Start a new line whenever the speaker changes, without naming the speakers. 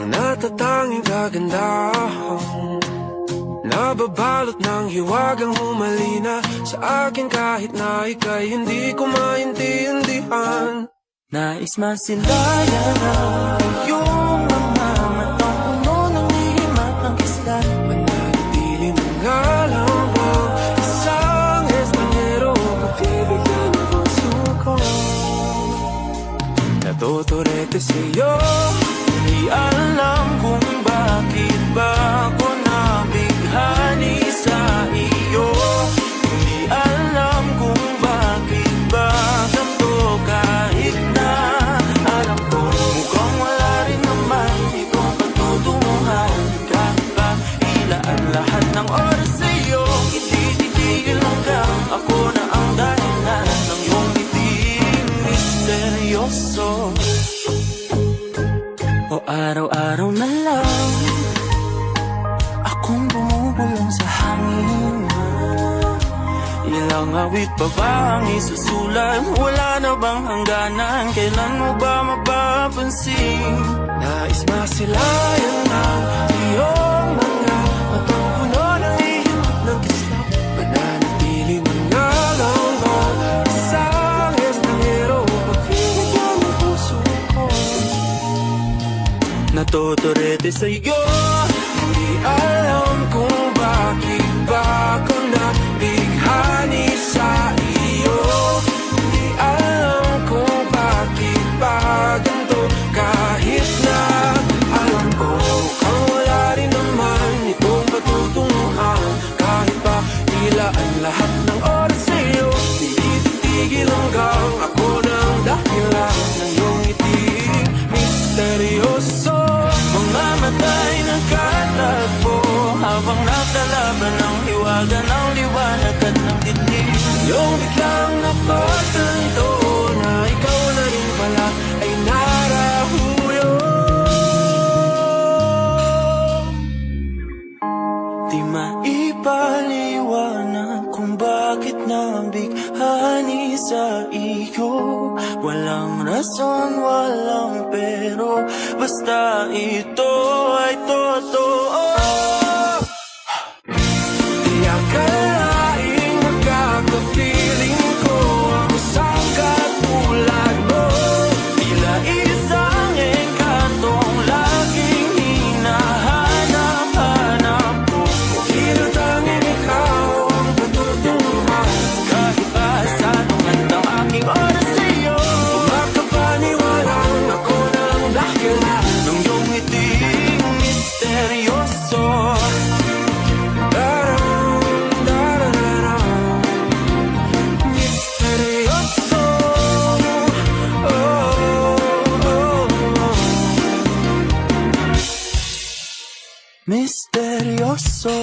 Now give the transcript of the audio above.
Ang natatanging kagandahan, nababalot ng hiwagang humalina sa akin kahit na ika'y hindi ko maintindihan.
Nais masilayan ang iyong mga matang puno ng lihim at ng isla.
Mananatili mo nga lang ba isang estranghero, pagbibigyan ng puso ko. Natuturete sa'yo,
Di alam kung bakit ba ako nabighani sa iyo. Di alam kung bakit ba ganito kahit na alam ko mukhang wala rin naman itong pagtutunguhan. Kahit ba ilaan lahat ng oras sa iyo, ititigil hanggang ako na ang dahilan ng iyong ngiting misteryoso. O araw-araw na lang akong bumubulong sa hangin. Ilang awit pa ba ang isusulat? Wala na bang hangganan? Kailan mo ba mapapansin?
nais masilayan ng iyong mga matang puno ng lihim at ng kislap. Mananatili mo nga lang ba isang estranghero, pagbibigyan ng puso ko.
Natuturete sa'yo,
Hindi alam kung bakit ba ako nabighani sa iyo. Hindi alam kung bakit ba ganito kahit na alam ko mukhang wala rin naman itong patutunguhan. Kahit pa ilaan lahat ng oras sa iyo, di ititigil hanggang ako ng dahilan ng iyong ngiting misteryoso.
mga matay nagkatagpo habang naglalaban ng hiwaga ng liwanag at ng dilim.
Yung biglang napatanto na ikaw na rin pala ay narahuyo.
Di maipaliwanag kung bakit nabighani sa iyo. Walang rason, walang pero, basta ito ay totoo.
Di akalaing magkakapiling ko ang isang katulad mo.
Tila isang engkantong laging hinahanap-hanap ko.
Tila tanging ikaw ang patutunguhan.
Kahit pa sa lungan ng aking oras sa iyo,
Makapaniwalang ako ng dahilan
nung iyong ngiting misteryoso.
Misteryoso. Oh, oh, oh.
Misteryoso.